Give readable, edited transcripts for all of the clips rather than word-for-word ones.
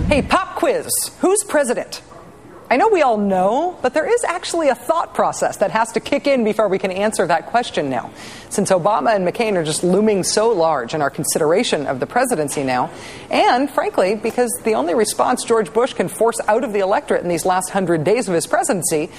Hey, pop quiz. Who's president? I know we all know, but there is actually a thought process that has to kick in before we can answer that question now. Since Obama and McCain are just looming so large in our consideration of the presidency now, and frankly, because the only response George Bush can force out of the electorate in these last 100 days of his presidency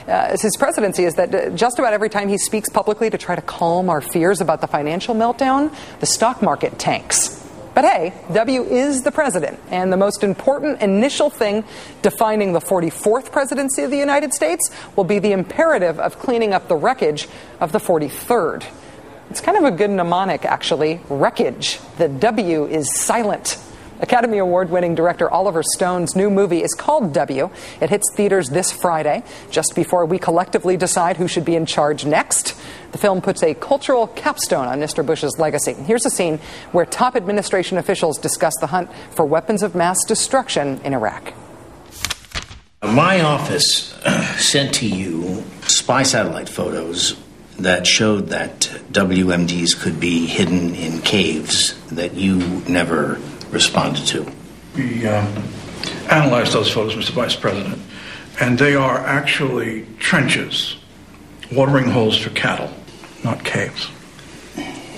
is that just about every time he speaks publicly to try to calm our fears about the financial meltdown, the stock market tanks. But hey, W is the president, and the most important initial thing defining the 44th presidency of the United States will be the imperative of cleaning up the wreckage of the 43rd. It's kind of a good mnemonic, actually, wreckage. The W is silent. Academy Award-winning director Oliver Stone's new movie is called W. It hits theaters this Friday, just before we collectively decide who should be in charge next. The film puts a cultural capstone on Mr. Bush's legacy. Here's a scene where top administration officials discuss the hunt for weapons of mass destruction in Iraq. My office sent to you spy satellite photos that showed that WMDs could be hidden in caves that you never responded to. We analyzed those photos, Mr. Vice President, and they are actually trenches, watering holes for cattle, not caves.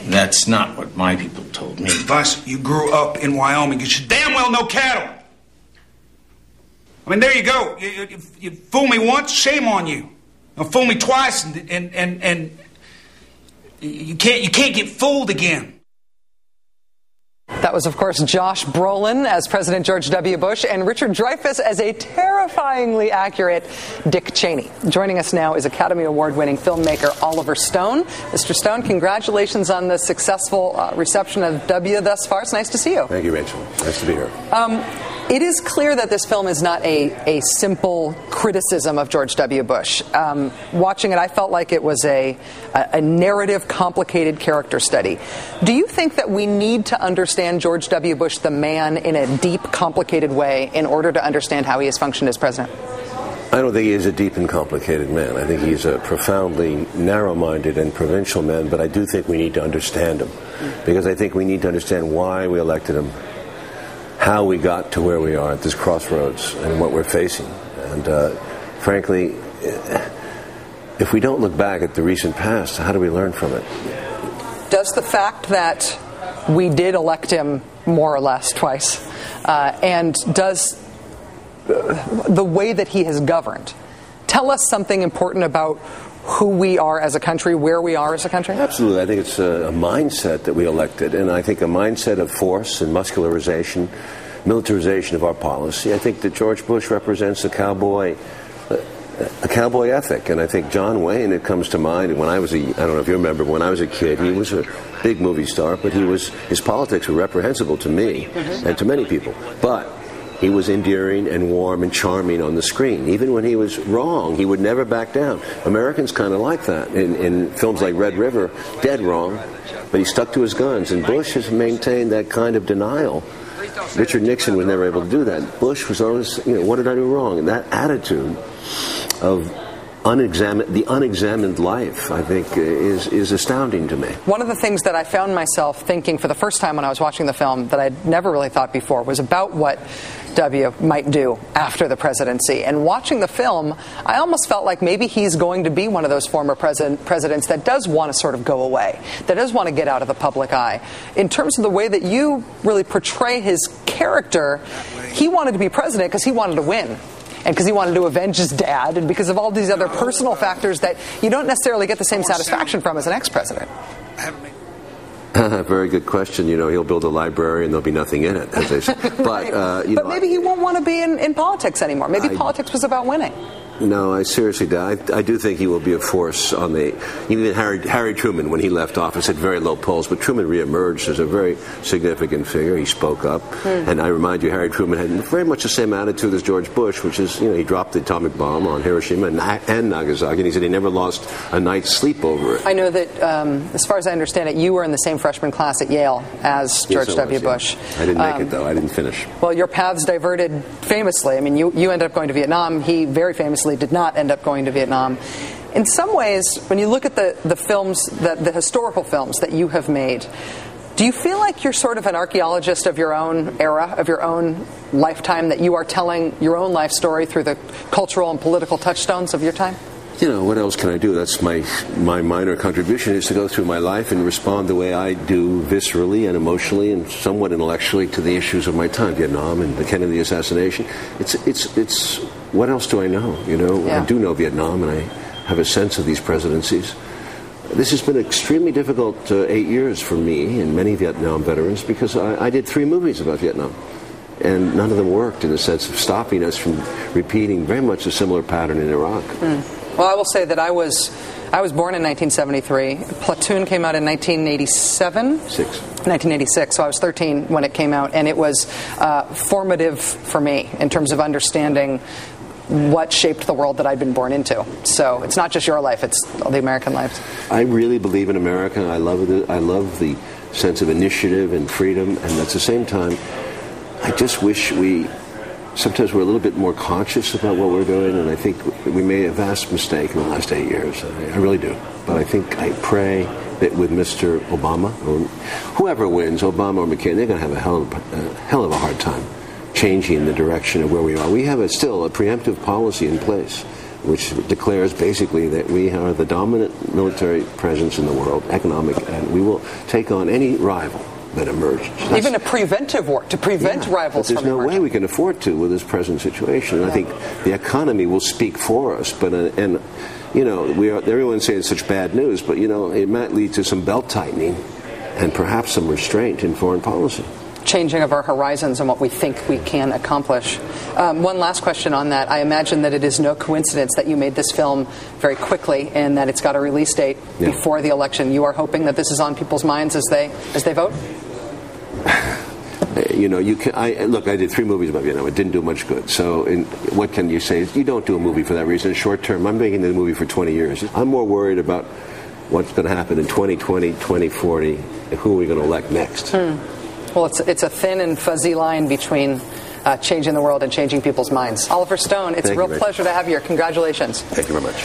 That's not what my people told me. Vice, you grew up in Wyoming. You should damn well know cattle. I mean, there you go. You fool me once, shame on you. Now fool me twice, and you can't get fooled again. That was, of course, Josh Brolin as President George W. Bush and Richard Dreyfuss as a terrifyingly accurate Dick Cheney. Joining us now is Academy Award-winning filmmaker Oliver Stone. Mr. Stone, congratulations on the successful reception of W thus far. It's nice to see you. Thank you, Rachel. Nice to be here. It is clear that this film is not a simple criticism of George W. Bush. Watching it, I felt like it was a narrative, complicated character study. Do you think that we need to understand George W. Bush, the man, in a deep, complicated way in order to understand how he has functioned as president? I don't think he is a deep and complicated man. I think he's a profoundly narrow-minded and provincial man, but I do think we need to understand him, because I think we need to understand why we elected him, how we got to where we are at this crossroads and what we're facing. And frankly, if we don't look back at the recent past, how do we learn from it? Does the fact that we did elect him more or less twice, and does the way that he has governed tell us something important about who we are as a country, where we are as a country? Absolutely. I think it's a mindset that we elected, and I think a mindset of force and muscularization, militarization of our policy. I think that George Bush represents a cowboy ethic, and I think John Wayne, it comes to mind. When I don't know if you remember, when I was a kid, he was a big movie star, but his politics were reprehensible to me and to many people. But he was endearing and warm and charming on the screen. Even when he was wrong, he would never back down. Americans kind of like that. In films like Red River, dead wrong, but he stuck to his guns. And Bush has maintained that kind of denial. Richard Nixon was never able to do that. Bush was always, what did I do wrong? And that attitude of the unexamined life, I think, is astounding to me. One of the things that I found myself thinking for the first time when I was watching the film that I'd never really thought before was about what W might do after the presidency. And watching the film, I almost felt like maybe he's going to be one of those former presidents that does want to sort of go away, that does want to get out of the public eye. In terms of the way that you really portray his character, he wanted to be president because he wanted to win. And because he wanted to avenge his dad, and because of all these other personal factors that you don't necessarily get the same satisfaction from as an ex-president. Very good question. He'll build a library and there'll be nothing in it, as they say. But maybe he won't want to be in politics anymore. Maybe politics was about winning. No, I seriously do. I do think he will be a force on even Harry Truman, when he left office, had very low polls, but Truman reemerged as a very significant figure. He spoke up. And I remind you, Harry Truman had very much the same attitude as George Bush, which is, he dropped the atomic bomb on Hiroshima and Nagasaki, and he said he never lost a night's sleep over it. I know that, as far as I understand it, you were in the same freshman class at Yale as George W. Bush. I didn't make it, though. I didn't finish. Well, your paths diverted famously. I mean, you ended up going to Vietnam. He very famously did not end up going to Vietnam. In some ways, when you look at the films, the historical films that you have made, Do you feel like you're sort of an archaeologist of your own era, of your own lifetime, that you are telling your own life story through the cultural and political touchstones of your time? You know, what else can I do? That's my minor contribution, is to go through my life and respond the way I do, viscerally and emotionally and somewhat intellectually, to the issues of my time, Vietnam and the Kennedy assassination. It's what else do I know? You know, Yeah. I do know Vietnam, and I have a sense of these presidencies. This has been extremely difficult 8 years for me and many Vietnam veterans, because I did 3 movies about Vietnam, and none of them worked in the sense of stopping us from repeating very much a similar pattern in Iraq. Well, I will say that I was born in 1973. Platoon came out in 1986, so I was 13 when it came out, and it was formative for me in terms of understanding what shaped the world that I'd been born into. So it's not just your life, it's all the American lives. I really believe in America. I love the sense of initiative and freedom, and at the same time, I just wish sometimes we're a little bit more conscious about what we're doing, and I think we made a vast mistake in the last 8 years. I really do. But I pray that with Mr. Obama, or whoever wins, Obama or McCain, they're going to have a hell of a hard time changing the direction of where we are. We have still a preemptive policy in place, which declares basically that we are the dominant military presence in the world, economic, and we will take on any rival that emerges. Even a preventive war to prevent rivals from emerging. There's no way we can afford to with this present situation. I think the economy will speak for us, but and you know, everyone's saying it's such bad news, but you know, it might lead to some belt tightening and perhaps some restraint in foreign policy. Changing of our horizons and what we think we can accomplish. One last question on that. I imagine that it is no coincidence that you made this film very quickly and that it's got a release date before the election. You are hoping that this is on people's minds as they vote? You know, I did 3 movies about Vietnam. It didn't do much good. So what can you say? You don't do a movie for that reason. Short term, I'm making the movie for 20 years. I'm more worried about what's going to happen in 2020, 2040, and who are we going to elect next. Well, it's a thin and fuzzy line between changing the world and changing people's minds. Oliver Stone, it's a real pleasure to have you here. Congratulations. Thank you very much.